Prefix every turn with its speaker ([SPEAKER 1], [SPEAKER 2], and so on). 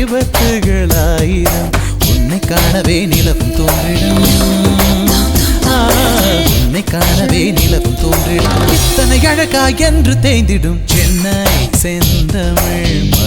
[SPEAKER 1] விபத்துகளாயிரம் உன்னை காணவே நிலவும் தோன்றிடும் உன்னை காணவே நிலவும் தோன்றிடும் இத்தனை அழகா என்று தேய்ந்திடும் சென்னை செந்தமிழ்